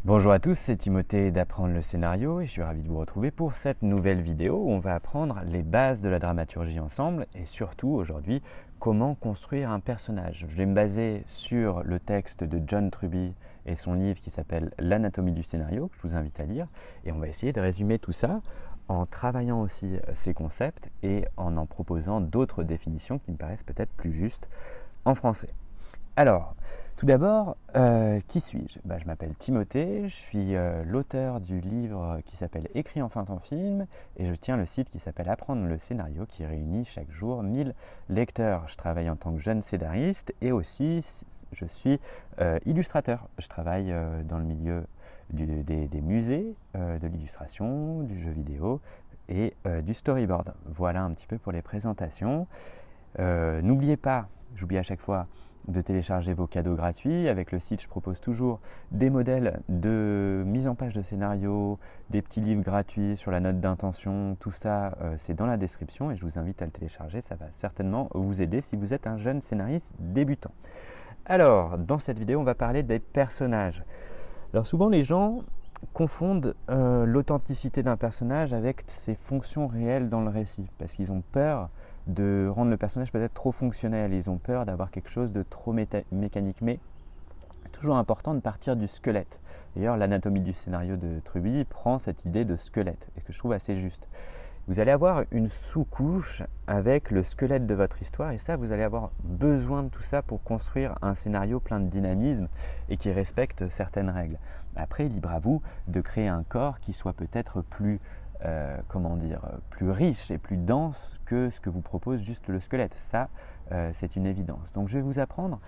Bonjour à tous, c'est Timothée d'Apprendre le scénario et je suis ravi de vous retrouver pour cette nouvelle vidéo où on va apprendre les bases de la dramaturgie ensemble et surtout aujourd'hui comment construire un personnage. Je vais me baser sur le texte de John Truby et son livre qui s'appelle L'anatomie du scénario, que je vous invite à lire, et on va essayer de résumer tout ça en travaillant aussi ces concepts et en proposant d'autres définitions qui me paraissent peut-être plus justes en français. Alors, tout d'abord, qui suis-je? Je m'appelle Timothée, je suis l'auteur du livre qui s'appelle Écris enfin ton film et je tiens le site qui s'appelle Apprendre le scénario qui réunit chaque jour 1000 lecteurs. Je travaille en tant que jeune scénariste et aussi je suis illustrateur. Je travaille dans le milieu des musées, de l'illustration, du jeu vidéo et du storyboard. Voilà un petit peu pour les présentations. N'oubliez pas, j'oublie à chaque fois, de télécharger vos cadeaux gratuits. Avec le site, je propose toujours des modèles de mise en page de scénario, des petits livres gratuits sur la note d'intention. Tout ça, c'est dans la description et je vous invite à le télécharger. Ça va certainement vous aider si vous êtes un jeune scénariste débutant. Alors, dans cette vidéo, on va parler des personnages. Alors souvent, les gens confondent l'authenticité d'un personnage avec ses fonctions réelles dans le récit, parce qu'ils ont peur de rendre le personnage peut-être trop fonctionnel, ils ont peur d'avoir quelque chose de trop mécanique, mais c'est toujours important de partir du squelette. D'ailleurs, l'anatomie du scénario de Truby prend cette idée de squelette, et que je trouve assez juste. Vous allez avoir une sous-couche avec le squelette de votre histoire, et ça, vous allez avoir besoin de tout ça pour construire un scénario plein de dynamisme et qui respecte certaines règles. Après, libre à vous de créer un corps qui soit peut-être plus plus riche et plus dense que ce que vous propose juste le squelette. Ça, c'est une évidence. Donc je vais vous apprendre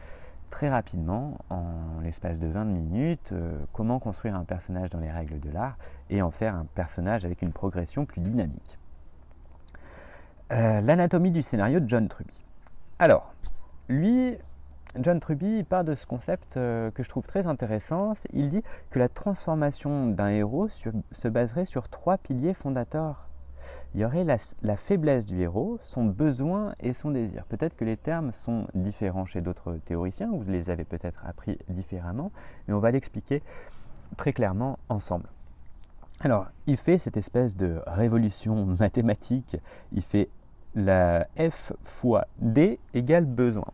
très rapidement, en l'espace de 20 minutes, comment construire un personnage dans les règles de l'art et en faire un personnage avec une progression plus dynamique. L'anatomie du scénario de John Truby. Alors, lui, John Truby part de ce concept que je trouve très intéressant. Il dit que la transformation d'un héros se baserait sur 3 piliers fondateurs. Il y aurait la faiblesse du héros, son besoin et son désir. Peut-être que les termes sont différents chez d'autres théoriciens, vous les avez peut-être appris différemment, mais on va l'expliquer très clairement ensemble. Alors, il fait cette espèce de révolution mathématique. Il fait la F fois D égale besoin.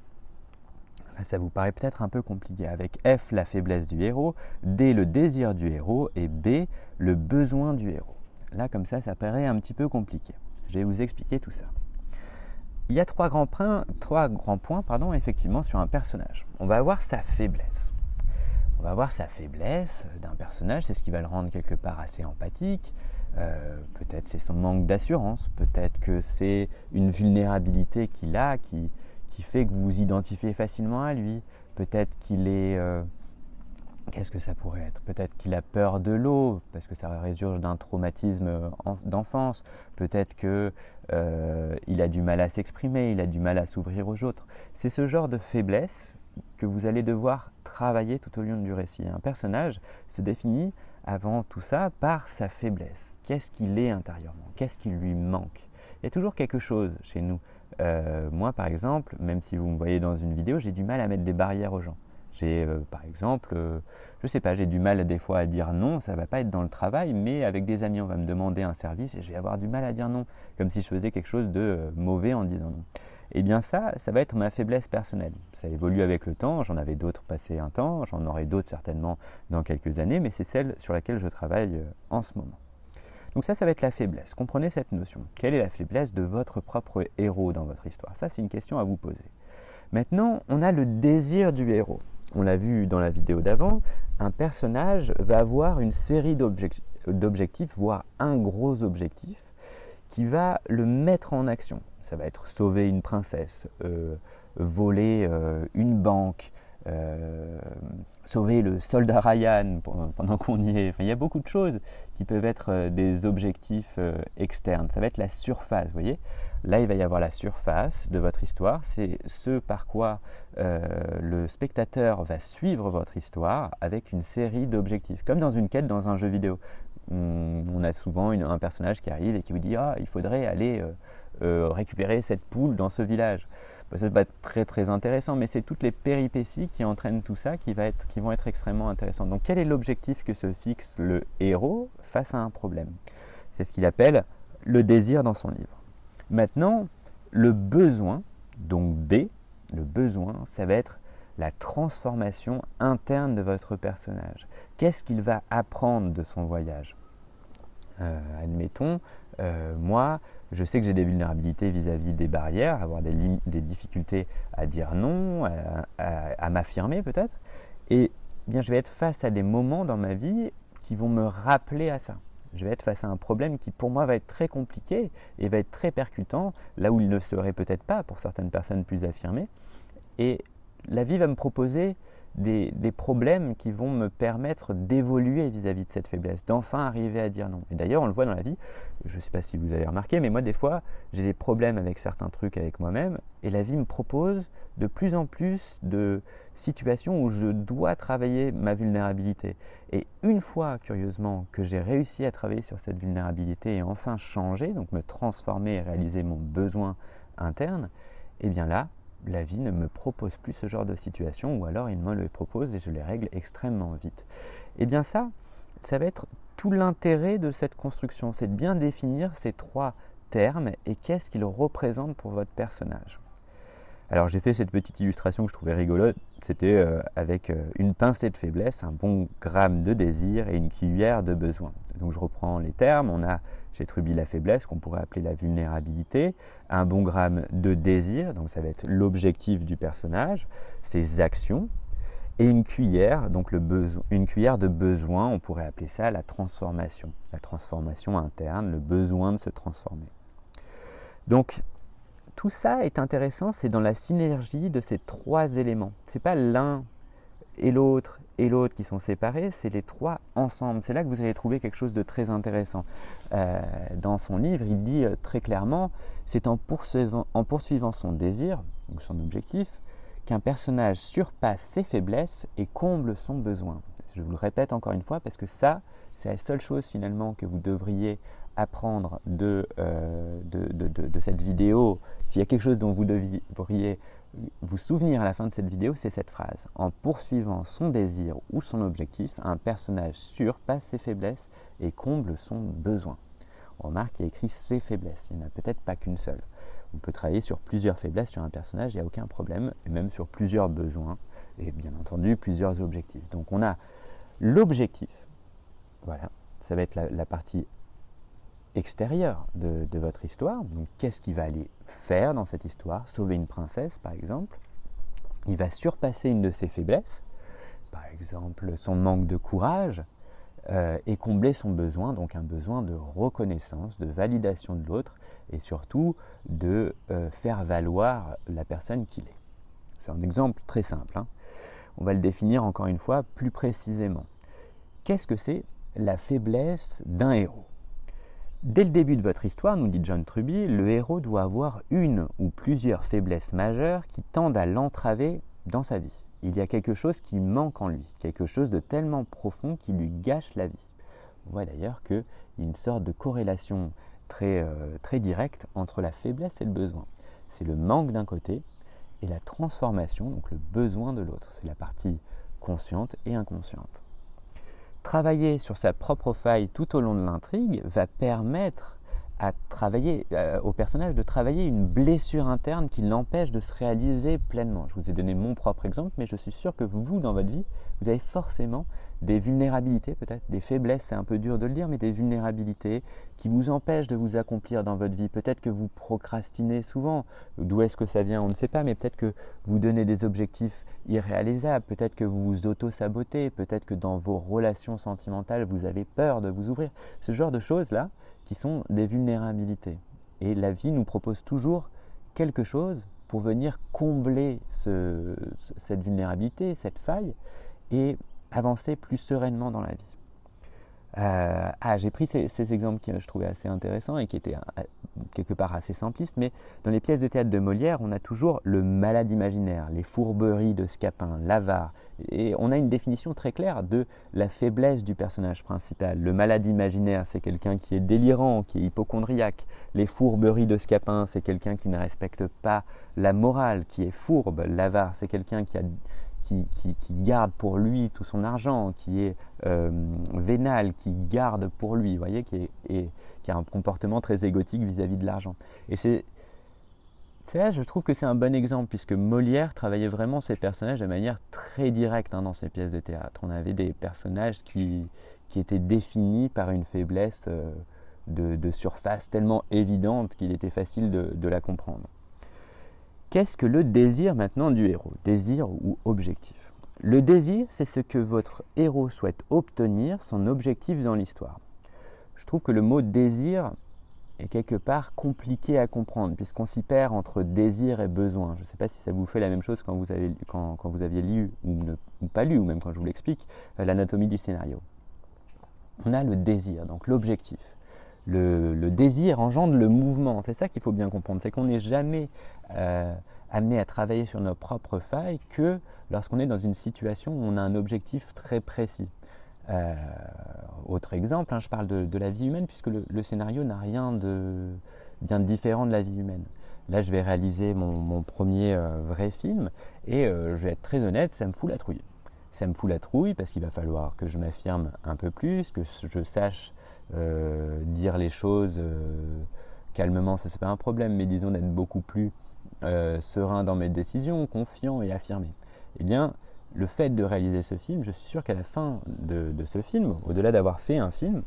Ça vous paraît peut-être un peu compliqué. Avec F, la faiblesse du héros, D, le désir du héros, et B, le besoin du héros. Là, comme ça paraît un petit peu compliqué. Je vais vous expliquer tout ça. Il y a trois grands points, effectivement, sur un personnage. On va avoir sa faiblesse. On va avoir sa faiblesse d'un personnage, c'est ce qui va le rendre quelque part assez empathique. Peut-être c'est son manque d'assurance, peut-être que c'est une vulnérabilité qu'il a qui fait que vous vous identifiez facilement à lui. Peut-être qu'il est... qu'est-ce que ça pourrait être? Peut-être qu'il a peur de l'eau, parce que ça résurge d'un traumatisme d'enfance. Peut-être qu'il a du mal à s'exprimer, il a du mal à s'ouvrir aux autres. C'est ce genre de faiblesse que vous allez devoir travailler tout au long du récit. Un personnage se définit avant tout ça par sa faiblesse. Qu'est-ce qu'il est intérieurement? Qu'est-ce qui lui manque? Il y a toujours quelque chose chez nous. Moi, par exemple, même si vous me voyez dans une vidéo, j'ai du mal à mettre des barrières aux gens. J'ai, par exemple, je sais pas, j'ai du mal des fois à dire non, ça va pas être dans le travail, mais avec des amis, on va me demander un service et je vais avoir du mal à dire non, comme si je faisais quelque chose de mauvais en disant non. Eh bien ça va être ma faiblesse personnelle. Ça évolue avec le temps, j'en avais d'autres passé un temps, j'en aurai d'autres certainement dans quelques années, mais c'est celle sur laquelle je travaille en ce moment. Donc ça va être la faiblesse. Comprenez cette notion. Quelle est la faiblesse de votre propre héros dans votre histoire? Ça, c'est une question à vous poser. Maintenant, on a le désir du héros. On l'a vu dans la vidéo d'avant, un personnage va avoir une série d'objectifs, voire un gros objectif, qui va le mettre en action. Ça va être sauver une princesse, voler une banque, sauver le soldat Ryan pendant qu'on y est. Enfin, il y a beaucoup de choses qui peuvent être des objectifs externes. Ça va être la surface, vous voyez. Là, il va y avoir la surface de votre histoire. C'est ce par quoi le spectateur va suivre votre histoire avec une série d'objectifs. Comme dans une quête dans un jeu vidéo. On a souvent un personnage qui arrive et qui vous dit « Ah, il faudrait aller récupérer cette poule dans ce village ». bah, ça va être très très intéressant, mais c'est toutes les péripéties qui entraînent tout ça qui vont être extrêmement intéressantes. Donc quel est l'objectif que se fixe le héros face à un problème? C'est ce qu'il appelle le désir dans son livre. Maintenant, le besoin, donc B, le besoin, ça va être la transformation interne de votre personnage. Qu'est-ce qu'il va apprendre de son voyage? Admettons, moi, je sais que j'ai des vulnérabilités vis-à-vis des barrières, avoir des difficultés à dire non, à m'affirmer peut-être, et bien je vais être face à des moments dans ma vie qui vont me rappeler à ça. Je vais être face à un problème qui pour moi va être très compliqué et va être très percutant, là où il ne serait peut-être pas pour certaines personnes plus affirmées. Et la vie va me proposer des problèmes qui vont me permettre d'évoluer vis-à-vis de cette faiblesse, d'enfin arriver à dire non. Et d'ailleurs, on le voit dans la vie, je ne sais pas si vous avez remarqué, mais moi, des fois, j'ai des problèmes avec certains trucs avec moi-même, et la vie me propose de plus en plus de situations où je dois travailler ma vulnérabilité. Et une fois, curieusement, que j'ai réussi à travailler sur cette vulnérabilité et enfin changer, donc me transformer et réaliser mon besoin interne, et bien là, la vie ne me propose plus ce genre de situation, ou alors il me le propose et je les règle extrêmement vite. Et bien ça va être tout l'intérêt de cette construction, c'est de bien définir ces trois termes et qu'est-ce qu'ils représentent pour votre personnage. Alors j'ai fait cette petite illustration que je trouvais rigolote, c'était avec une pincée de faiblesse, un bon gramme de désir et une cuillère de besoin. Donc je reprends les termes, on a chez Truby la faiblesse qu'on pourrait appeler la vulnérabilité, un bon gramme de désir, donc ça va être l'objectif du personnage, ses actions, et une cuillère, donc une cuillère de besoin, on pourrait appeler ça la transformation interne, le besoin de se transformer. Donc tout ça est intéressant, c'est dans la synergie de ces trois éléments. Ce n'est pas l'un et l'autre qui sont séparés, c'est les trois ensemble. C'est là que vous allez trouver quelque chose de très intéressant. Dans son livre, il dit très clairement, c'est en poursuivant son désir, donc son objectif, qu'un personnage surpasse ses faiblesses et comble son besoin. Je vous le répète encore une fois parce que ça, c'est la seule chose finalement que vous devriez apprendre de cette vidéo. S'il y a quelque chose dont vous devriez vous souvenir à la fin de cette vidéo, c'est cette phrase. En poursuivant son désir ou son objectif, un personnage surpasse ses faiblesses et comble son besoin. On remarque qu'il y a écrit ses faiblesses, il n'y en a peut-être pas qu'une seule. On peut travailler sur plusieurs faiblesses sur un personnage, il n'y a aucun problème, et même sur plusieurs besoins, et bien entendu plusieurs objectifs. Donc on a l'objectif, voilà, ça va être la partie extérieure de votre histoire. Donc qu'est-ce qu'il va aller faire dans cette histoire? Sauver une princesse par exemple. Il va surpasser une de ses faiblesses, par exemple son manque de courage, et combler son besoin, donc un besoin de reconnaissance, de validation de l'autre et surtout de faire valoir la personne qu'il est. C'est un exemple très simple, hein. On va le définir encore une fois plus précisément. Qu'est-ce que c'est la faiblesse d'un héros? Dès le début de votre histoire, nous dit John Truby, le héros doit avoir une ou plusieurs faiblesses majeures qui tendent à l'entraver dans sa vie. Il y a quelque chose qui manque en lui, quelque chose de tellement profond qui lui gâche la vie. On voit d'ailleurs qu'il y a une sorte de corrélation très directe entre la faiblesse et le besoin. C'est le manque d'un côté et la transformation, donc le besoin de l'autre. C'est la partie consciente et inconsciente. Travailler sur sa propre faille tout au long de l'intrigue va permettre au personnage de travailler une blessure interne qui l'empêche de se réaliser pleinement. Je vous ai donné mon propre exemple, mais je suis sûr que vous, dans votre vie, vous avez forcément des vulnérabilités, peut-être des faiblesses, c'est un peu dur de le dire, mais des vulnérabilités qui vous empêchent de vous accomplir dans votre vie. Peut-être que vous procrastinez souvent. D'où est-ce que ça vient? On ne sait pas, mais peut-être que vous donnez des objectifs irréalisables, peut-être que vous vous auto-sabotez, peut-être que dans vos relations sentimentales, vous avez peur de vous ouvrir. Ce genre de choses-là, qui sont des vulnérabilités. Et la vie nous propose toujours quelque chose pour venir combler cette vulnérabilité, cette faille, et avancer plus sereinement dans la vie. J'ai pris ces exemples que je trouvais assez intéressants et qui étaient quelque part assez simplistes, mais dans les pièces de théâtre de Molière, on a toujours le malade imaginaire, les fourberies de Scapin, l'avare, et on a une définition très claire de la faiblesse du personnage principal. Le malade imaginaire, c'est quelqu'un qui est délirant, qui est hypocondriaque. Les fourberies de Scapin, c'est quelqu'un qui ne respecte pas la morale, qui est fourbe. L'avare, c'est quelqu'un qui garde pour lui tout son argent, qui est vénal, qui garde pour lui, vous voyez, qui a un comportement très égotique vis-à-vis de l'argent. Et là, je trouve que c'est un bon exemple, puisque Molière travaillait vraiment ses personnages de manière très directe dans ses pièces de théâtre. On avait des personnages qui étaient définis par une faiblesse de surface tellement évidente qu'il était facile de la comprendre. Qu'est-ce que le désir maintenant du héros? Désir ou objectif? Le désir, c'est ce que votre héros souhaite obtenir, son objectif dans l'histoire. Je trouve que le mot désir est quelque part compliqué à comprendre, puisqu'on s'y perd entre désir et besoin. Je ne sais pas si ça vous fait la même chose quand vous aviez lu, ou pas lu, ou même quand je vous l'explique, l'anatomie du scénario. On a le désir, donc l'objectif. Le désir engendre le mouvement. C'est ça qu'il faut bien comprendre. C'est qu'on n'est jamais amené à travailler sur nos propres failles que lorsqu'on est dans une situation où on a un objectif très précis. Autre exemple, je parle de la vie humaine, puisque le scénario n'a rien de bien différent de la vie humaine. Là, je vais réaliser mon premier vrai film, et je vais être très honnête, ça me fout la trouille. Ça me fout la trouille parce qu'il va falloir que je m'affirme un peu plus, que je sache dire les choses calmement, ça c'est pas un problème, mais disons d'être beaucoup plus serein dans mes décisions, confiant et affirmé. Eh bien, le fait de réaliser ce film, je suis sûr qu'à la fin de ce film, au-delà d'avoir fait un film,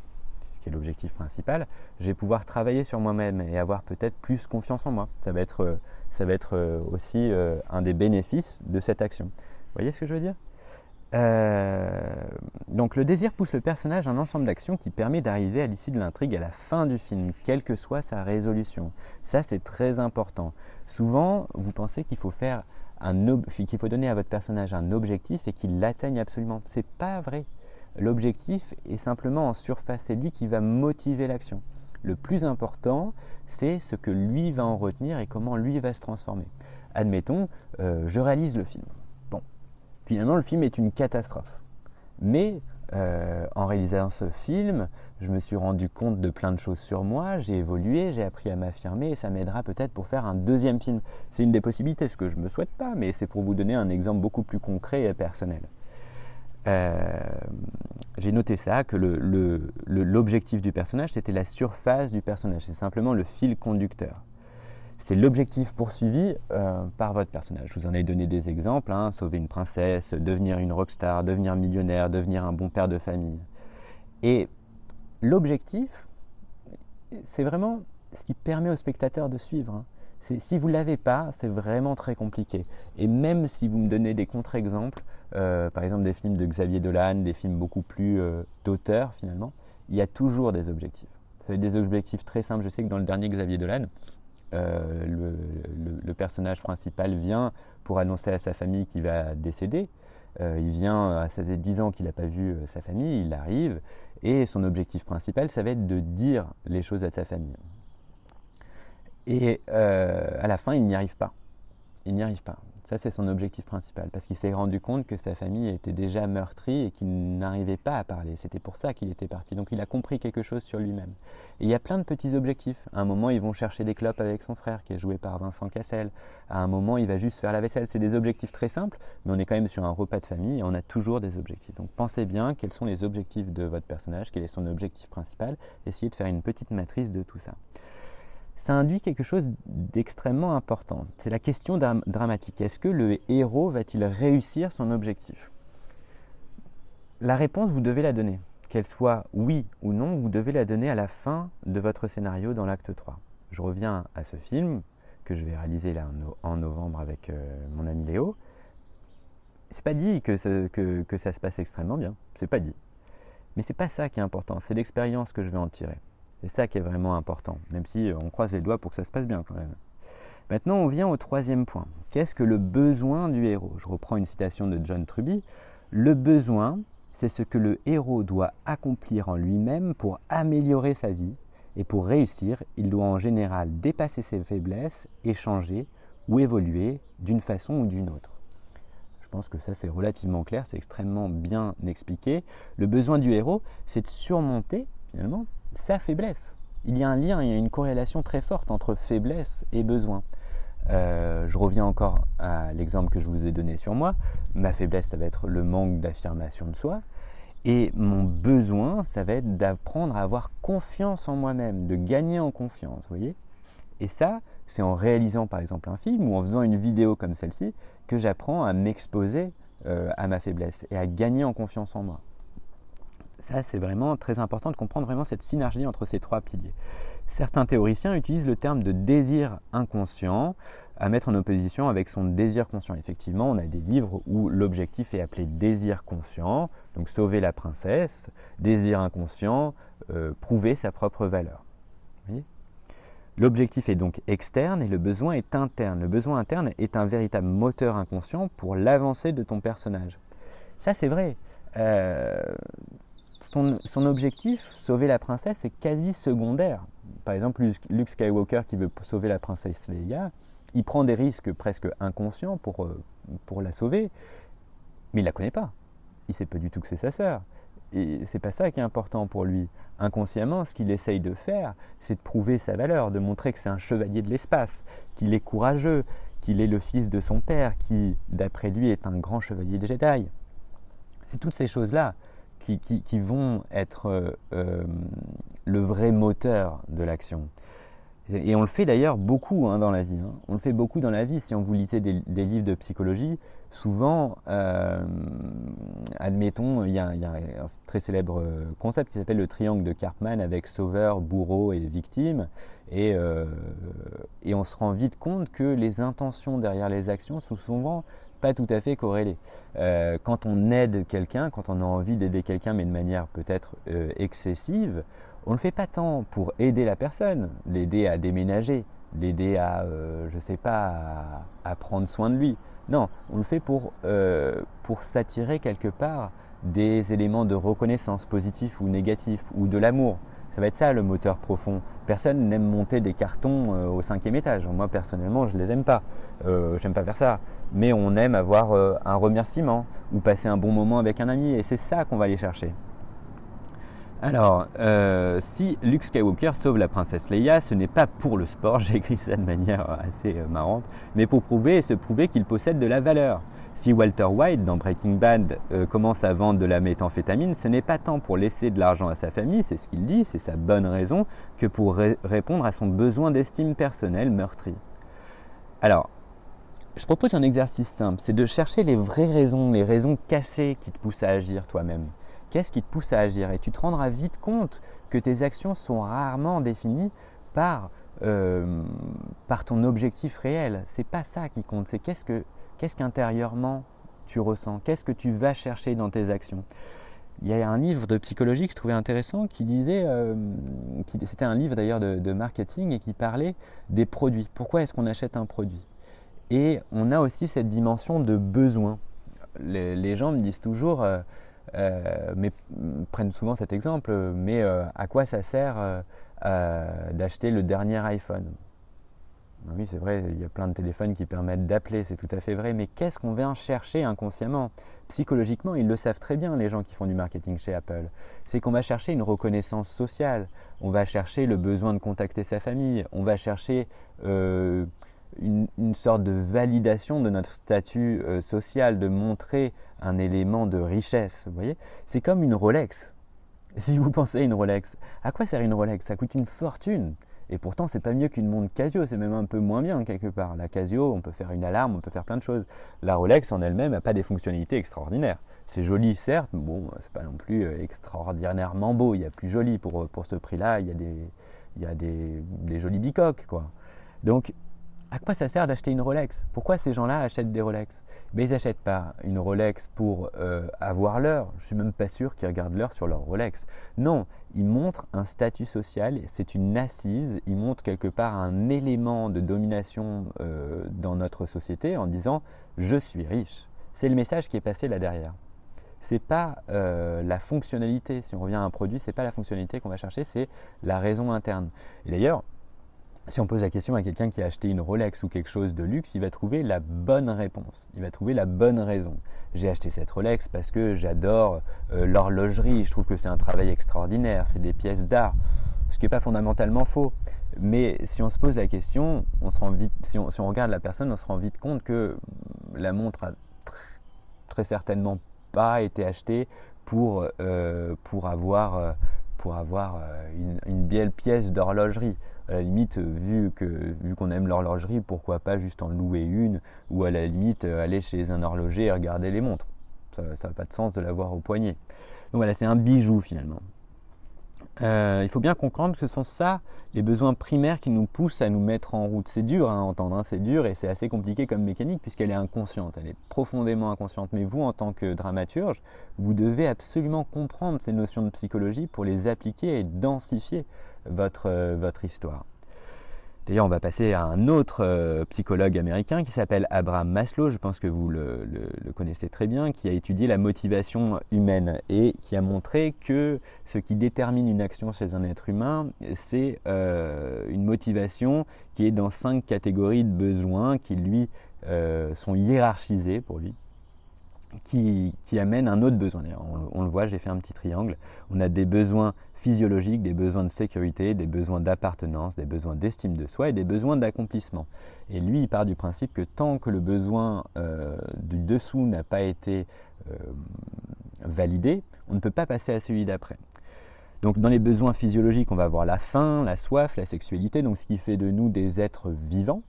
ce qui est l'objectif principal, je vais pouvoir travailler sur moi-même et avoir peut-être plus confiance en moi. Ça va être aussi un des bénéfices de cette action. Vous voyez ce que je veux dire ? Donc le désir pousse le personnage à un ensemble d'actions qui permet d'arriver à l'issue de l'intrigue à la fin du film, quelle que soit sa résolution. Ça, c'est très important. Souvent, vous pensez qu'il faut donner à votre personnage un objectif et qu'il l'atteigne absolument. C'est pas vrai. L'objectif est simplement en surface, c'est lui qui va motiver l'action. Le plus important, c'est ce que lui va en retenir et comment lui va se transformer. Admettons, je réalise le film. Finalement, le film est une catastrophe. Mais en réalisant ce film, je me suis rendu compte de plein de choses sur moi, j'ai évolué, j'ai appris à m'affirmer et ça m'aidera peut-être pour faire un deuxième film. C'est une des possibilités, ce que je ne me souhaite pas, mais c'est pour vous donner un exemple beaucoup plus concret et personnel. J'ai noté ça, que l'objectif du personnage, c'était la surface du personnage, c'est simplement le fil conducteur. C'est l'objectif poursuivi par votre personnage. Je vous en ai donné des exemples, sauver une princesse, devenir une rockstar, devenir millionnaire, devenir un bon père de famille. Et l'objectif, c'est vraiment ce qui permet au spectateur de suivre. Si vous ne l'avez pas, c'est vraiment très compliqué. Et même si vous me donnez des contre-exemples, par exemple des films de Xavier Dolan, des films beaucoup plus d'auteur finalement, il y a toujours des objectifs. Ça va être des objectifs très simples. Je sais que dans le dernier Xavier Dolan, le personnage principal vient pour annoncer à sa famille qu'il va décéder. Il vient, ça fait 10 ans qu'il n'a pas vu sa famille, il arrive, et son objectif principal, ça va être de dire les choses à sa famille. Et à la fin, il n'y arrive pas. Il n'y arrive pas. Ça, c'est son objectif principal, parce qu'il s'est rendu compte que sa famille était déjà meurtrie et qu'il n'arrivait pas à parler. C'était pour ça qu'il était parti. Donc il a compris quelque chose sur lui-même. Et il y a plein de petits objectifs. À un moment, ils vont chercher des clopes avec son frère, qui est joué par Vincent Cassel. À un moment, il va juste faire la vaisselle. C'est des objectifs très simples, mais on est quand même sur un repas de famille et on a toujours des objectifs. Donc pensez bien quels sont les objectifs de votre personnage, quel est son objectif principal. Essayez de faire une petite matrice de tout ça. Ça induit quelque chose d'extrêmement important. C'est la question dramatique. Est-ce que le héros va-t-il réussir son objectif? La réponse, vous devez la donner. Qu'elle soit oui ou non, vous devez la donner à la fin de votre scénario dans l'acte 3. Je reviens à ce film que je vais réaliser là en novembre avec mon ami Léo. C'est pas dit que ça se passe extrêmement bien. C'est pas dit. Mais c'est pas ça qui est important. C'est l'expérience que je vais en tirer. C'est ça qui est vraiment important, même si on croise les doigts pour que ça se passe bien quand même. Maintenant, on vient au troisième point. Qu'est-ce que le besoin du héros? Je reprends une citation de John Truby. Le besoin c'est ce que le héros doit accomplir en lui-même pour améliorer sa vie. Et pour réussir, il doit en général dépasser ses faiblesses et changer ou évoluer d'une façon ou d'une autre. Je pense que ça c'est relativement clair, c'est extrêmement bien expliqué. Le besoin du héros, c'est de surmonter finalement sa faiblesse. Il y a un lien, il y a une corrélation très forte entre faiblesse et besoin. Je reviens encore à l'exemple que je vous ai donné sur moi. Ma faiblesse, ça va être le manque d'affirmation de soi. Et mon besoin, ça va être d'apprendre à avoir confiance en moi-même, de gagner en confiance, vous voyez. Et ça, c'est en réalisant par exemple un film ou en faisant une vidéo comme celle-ci que j'apprends à m'exposer à ma faiblesse et à gagner en confiance en moi. Ça, c'est vraiment très important de comprendre vraiment cette synergie entre ces trois piliers. Certains théoriciens utilisent le terme de désir inconscient à mettre en opposition avec son désir conscient. Effectivement, on a des livres où l'objectif est appelé désir conscient, donc sauver la princesse, désir inconscient, prouver sa propre valeur. Vous voyez ? L'objectif est donc externe et le besoin est interne. Le besoin interne est un véritable moteur inconscient pour l'avancée de ton personnage. Ça, c'est vrai. Son objectif, sauver la princesse, est quasi secondaire. Par exemple, Luke Skywalker qui veut sauver la princesse Leia, il prend des risques presque inconscients pour la sauver, mais il ne la connaît pas. Il ne sait pas du tout que c'est sa sœur. Et c'est pas ça qui est important pour lui. Inconsciemment, ce qu'il essaye de faire, c'est de prouver sa valeur, de montrer que c'est un chevalier de l'espace, qu'il est courageux, qu'il est le fils de son père, qui, d'après lui, est un grand chevalier de Jedi. C'est toutes ces choses-là qui vont être le vrai moteur de l'action. Et on le fait d'ailleurs beaucoup dans la vie. On le fait beaucoup dans la vie. Si on vous lisez des livres de psychologie, souvent, admettons, il y a un très célèbre concept qui s'appelle le triangle de Karpman avec sauveur, bourreau et victime. Et on se rend vite compte que les intentions derrière les actions sont souvent pas tout à fait corrélées. Quand on aide quelqu'un, quand on a envie d'aider quelqu'un, mais de manière peut-être excessive, on ne le fait pas tant pour aider la personne, l'aider à déménager, l'aider à, je ne sais pas, à prendre soin de lui. Non, on le fait pour s'attirer quelque part des éléments de reconnaissance positifs ou négatifs, ou de l'amour. Ça va être ça le moteur profond. Personne n'aime monter des cartons au 5e étage. Moi personnellement, je ne les aime pas. J'aime pas faire ça. Mais on aime avoir un remerciement ou passer un bon moment avec un ami. Et c'est ça qu'on va aller chercher. Alors, si Luke Skywalker sauve la princesse Leia, ce n'est pas pour le sport, j'ai écrit ça de manière assez marrante, mais pour se prouver qu'il possède de la valeur. Si Walter White, dans Breaking Bad, commence à vendre de la méthamphétamine, ce n'est pas tant pour laisser de l'argent à sa famille, c'est ce qu'il dit, c'est sa bonne raison, que pour répondre à son besoin d'estime personnelle meurtri. Alors, je propose un exercice simple, c'est de chercher les vraies raisons, les raisons cachées qui te poussent à agir toi-même. Qu'est-ce qui te pousse à agir? Et tu te rendras vite compte que tes actions sont rarement définies par ton objectif réel. C'est pas ça qui compte, c'est qu'est-ce qu'intérieurement tu ressens, qu'est-ce que tu vas chercher dans tes actions. Il y a un livre de psychologie que je trouvais intéressant qui disait, c'était un livre d'ailleurs de marketing et qui parlait des produits. Pourquoi est-ce qu'on achète un produit? Et on a aussi cette dimension de besoin. Les gens me disent toujours... mais prennent souvent cet exemple, mais à quoi ça sert d'acheter le dernier iPhone? Oui, c'est vrai, il y a plein de téléphones qui permettent d'appeler, c'est tout à fait vrai, mais qu'est-ce qu'on vient chercher inconsciemment? Psychologiquement, ils le savent très bien, les gens qui font du marketing chez Apple. C'est qu'on va chercher une reconnaissance sociale, on va chercher le besoin de contacter sa famille, on va chercher une sorte de validation de notre statut social, de montrer un élément de richesse, vous voyez. C'est comme une Rolex. Si vous pensez à une Rolex, à quoi sert une Rolex? Ça coûte une fortune. Et pourtant, c'est pas mieux qu'une montre Casio, c'est même un peu moins bien quelque part. La Casio, on peut faire une alarme, on peut faire plein de choses. La Rolex en elle-même n'a pas des fonctionnalités extraordinaires. C'est joli certes, mais bon, c'est pas non plus extraordinairement beau. Il y a plus joli pour ce prix-là, il y a des jolis bicoques, quoi. Donc, à quoi ça sert d'acheter une Rolex? Pourquoi ces gens-là achètent des Rolex? Mais ils n'achètent pas une Rolex pour avoir l'heure. Je ne suis même pas sûr qu'ils regardent l'heure sur leur Rolex. Non, ils montrent un statut social, c'est une assise, ils montrent quelque part un élément de domination dans notre société en disant « je suis riche ». C'est le message qui est passé là derrière. c'est pas la fonctionnalité. Si on revient à un produit, c'est pas la fonctionnalité qu'on va chercher, c'est la raison interne. Et d'ailleurs, si on pose la question à quelqu'un qui a acheté une Rolex ou quelque chose de luxe, il va trouver la bonne réponse, il va trouver la bonne raison. J'ai acheté cette Rolex parce que j'adore l'horlogerie, je trouve que c'est un travail extraordinaire, c'est des pièces d'art, ce qui n'est pas fondamentalement faux. Mais si on se pose la question, si on regarde la personne, on se rend vite compte que la montre a très certainement pas été achetée pour avoir une belle pièce d'horlogerie. À la limite, vu qu'on aime l'horlogerie, pourquoi pas juste en louer une, ou à la limite aller chez un horloger et regarder les montres. Ça n'a pas de sens de l'avoir au poignet. Donc voilà, c'est un bijou finalement. Il faut bien comprendre que ce sont ça les besoins primaires qui nous poussent à nous mettre en route. C'est dur à entendre, hein, c'est dur et c'est assez compliqué comme mécanique puisqu'elle est inconsciente, elle est profondément inconsciente. Mais vous, en tant que dramaturge, vous devez absolument comprendre ces notions de psychologie pour les appliquer et densifier votre histoire. D'ailleurs, on va passer à un autre psychologue américain qui s'appelle Abraham Maslow, je pense que vous le connaissez très bien, qui a étudié la motivation humaine et qui a montré que ce qui détermine une action chez un être humain, c'est une motivation qui est dans 5 catégories de besoins qui, lui, sont hiérarchisés pour lui, qui amènent un autre besoin. D'ailleurs, on le voit, j'ai fait un petit triangle. On a des besoins physiologiques, des besoins de sécurité, des besoins d'appartenance, des besoins d'estime de soi et des besoins d'accomplissement. Et lui, il part du principe que tant que le besoin du dessous n'a pas été validé, on ne peut pas passer à celui d'après. Donc dans les besoins physiologiques, on va avoir la faim, la soif, la sexualité, donc ce qui fait de nous des êtres vivants,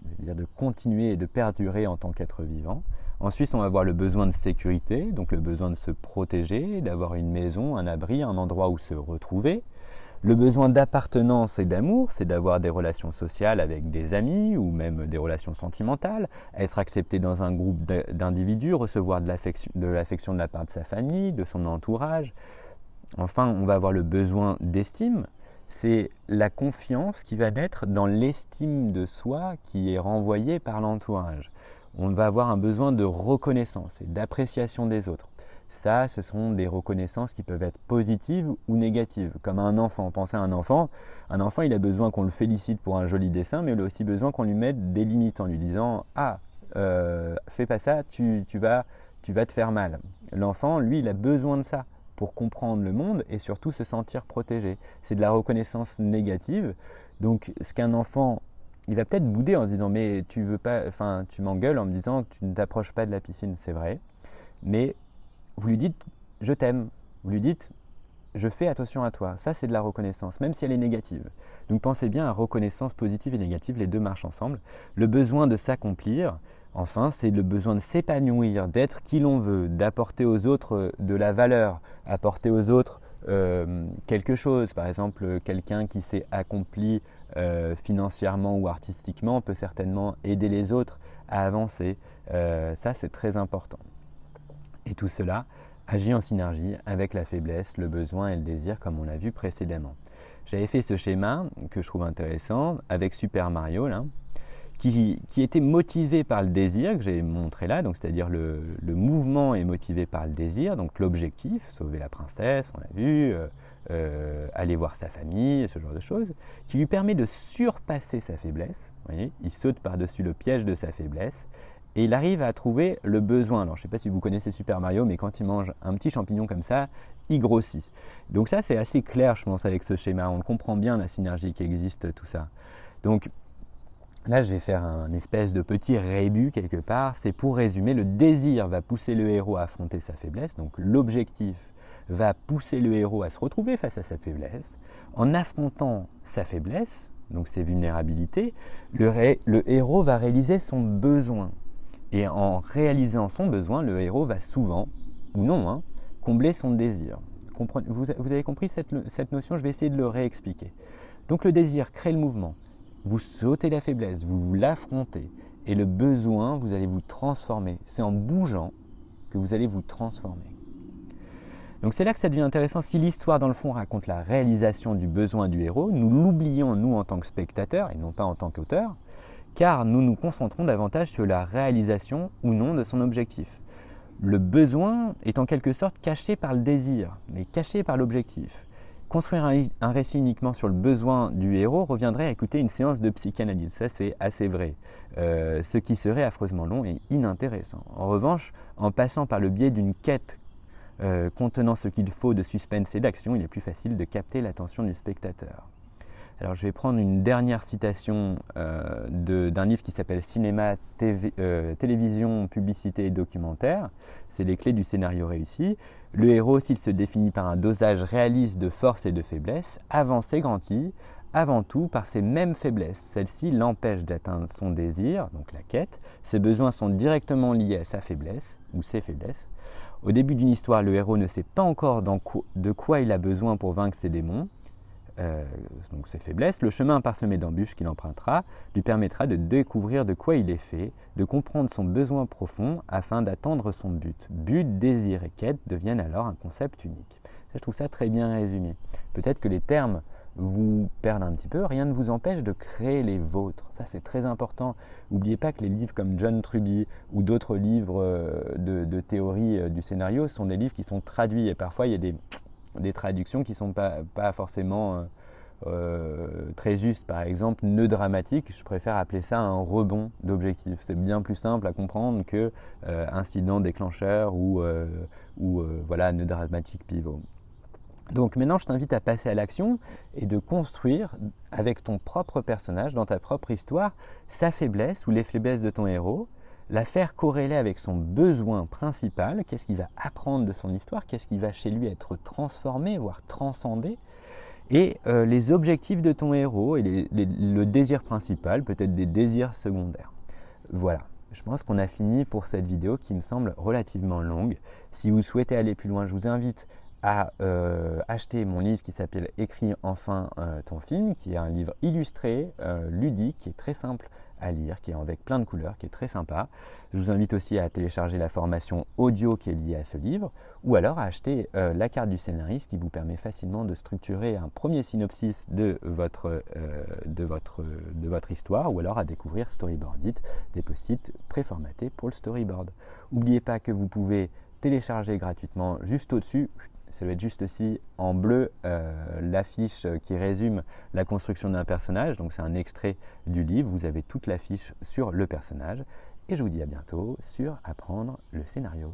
c'est-à-dire de continuer et de perdurer en tant qu'être vivant. Ensuite, on va avoir le besoin de sécurité, donc le besoin de se protéger, d'avoir une maison, un abri, un endroit où se retrouver. Le besoin d'appartenance et d'amour, c'est d'avoir des relations sociales avec des amis ou même des relations sentimentales, être accepté dans un groupe d'individus, recevoir de l'affection de la part de sa famille, de son entourage. Enfin, on va avoir le besoin d'estime. C'est la confiance qui va naître dans l'estime de soi qui est renvoyée par l'entourage. On va avoir un besoin de reconnaissance et d'appréciation des autres. Ça, ce sont des reconnaissances qui peuvent être positives ou négatives. Comme un enfant, pensez à un enfant, il a besoin qu'on le félicite pour un joli dessin, mais il a aussi besoin qu'on lui mette des limites en lui disant « Ah, fais pas ça, tu vas te faire mal ». L'enfant, lui, il a besoin de ça pour comprendre le monde et surtout se sentir protégé. C'est de la reconnaissance négative. Donc, ce qu'un enfant... il va peut-être bouder en se disant mais tu m'engueules en me disant tu ne t'approches pas de la piscine, c'est vrai. Mais vous lui dites je t'aime, vous lui dites je fais attention à toi. Ça c'est de la reconnaissance, même si elle est négative. Donc pensez bien à reconnaissance positive et négative, les deux marchent ensemble. Le besoin de s'accomplir, enfin c'est le besoin de s'épanouir, d'être qui l'on veut, d'apporter aux autres de la valeur, apporter aux autres quelque chose. Par exemple, quelqu'un qui s'est accompli financièrement ou artistiquement peut certainement aider les autres à avancer. Ça, c'est très important. Et tout cela agit en synergie avec la faiblesse, le besoin et le désir, comme on l'a vu précédemment. J'avais fait ce schéma que je trouve intéressant avec Super Mario, là, qui était motivé par le désir, que j'ai montré là, donc c'est-à-dire le mouvement est motivé par le désir, donc l'objectif, sauver la princesse, on l'a vu, aller voir sa famille, ce genre de choses, qui lui permet de surpasser sa faiblesse. Vous voyez, il saute par-dessus le piège de sa faiblesse et il arrive à trouver le besoin. Alors je ne sais pas si vous connaissez Super Mario, mais quand il mange un petit champignon comme ça, il grossit. Donc ça c'est assez clair je pense avec ce schéma, on comprend bien la synergie qui existe, tout ça. Donc là, je vais faire un espèce de petit rébut quelque part. C'est pour résumer, le désir va pousser le héros à affronter sa faiblesse. Donc l'objectif va pousser le héros à se retrouver face à sa faiblesse. En affrontant sa faiblesse, donc ses vulnérabilités, le héros va réaliser son besoin. Et en réalisant son besoin, le héros va souvent, ou non, combler son désir. Vous avez compris cette notion? Je vais essayer de le réexpliquer. Donc le désir crée le mouvement. Vous sautez la faiblesse, vous l'affrontez et le besoin, vous allez vous transformer. C'est en bougeant que vous allez vous transformer. Donc c'est là que ça devient intéressant. Si l'histoire dans le fond raconte la réalisation du besoin du héros, nous l'oublions nous en tant que spectateurs et non pas en tant qu'auteur, car nous nous concentrons davantage sur la réalisation ou non de son objectif. Le besoin est en quelque sorte caché par le désir, mais caché par l'objectif. Construire un récit uniquement sur le besoin du héros reviendrait à écouter une séance de psychanalyse, ça c'est assez vrai, ce qui serait affreusement long et inintéressant. En revanche, en passant par le biais d'une quête contenant ce qu'il faut de suspense et d'action, il est plus facile de capter l'attention du spectateur. Alors je vais prendre une dernière citation d'un livre qui s'appelle Cinéma, télévision, publicité et documentaire. C'est les clés du scénario réussi. Le héros, s'il se définit par un dosage réaliste de force et de faiblesse, avance et grandit avant tout par ses mêmes faiblesses. Celles-ci l'empêchent d'atteindre son désir, donc la quête. Ses besoins sont directement liés à sa faiblesse ou ses faiblesses. Au début d'une histoire, le héros ne sait pas encore de quoi il a besoin pour vaincre ses démons. Donc ses faiblesses, le chemin parsemé d'embûches qu'il empruntera lui permettra de découvrir de quoi il est fait, de comprendre son besoin profond afin d'atteindre son but. But, désir et quête deviennent alors un concept unique. Ça, je trouve ça très bien résumé. Peut-être que les termes vous perdent un petit peu, rien ne vous empêche de créer les vôtres. Ça, c'est très important. N'oubliez pas que les livres comme John Truby ou d'autres livres de théorie du scénario sont des livres qui sont traduits et parfois il y a des traductions qui ne sont pas forcément très justes. Par exemple, nœud dramatique, je préfère appeler ça un rebond d'objectif. C'est bien plus simple à comprendre que incident déclencheur ou voilà, nœud dramatique pivot. Donc maintenant, je t'invite à passer à l'action et de construire avec ton propre personnage, dans ta propre histoire, sa faiblesse ou les faiblesses de ton héros, la faire corréler avec son besoin principal, qu'est-ce qu'il va apprendre de son histoire, qu'est-ce qui va chez lui être transformé, voire transcendé, et les objectifs de ton héros et le désir principal, peut-être des désirs secondaires. Voilà, je pense qu'on a fini pour cette vidéo qui me semble relativement longue. Si vous souhaitez aller plus loin, je vous invite à acheter mon livre qui s'appelle « Écris enfin ton film », qui est un livre illustré, ludique, qui est très simple à lire, qui est avec plein de couleurs, qui est très sympa. Je vous invite aussi à télécharger la formation audio qui est liée à ce livre, ou alors à acheter la carte du scénariste qui vous permet facilement de structurer un premier synopsis de votre histoire, ou alors à découvrir Storyboard It, des post-it préformatés pour le storyboard. N'oubliez pas que vous pouvez télécharger gratuitement juste au-dessus, ça doit être juste aussi en bleu, l'affiche qui résume la construction d'un personnage. Donc c'est un extrait du livre, vous avez toute l'affiche sur le personnage. Et je vous dis à bientôt sur Apprendre le scénario.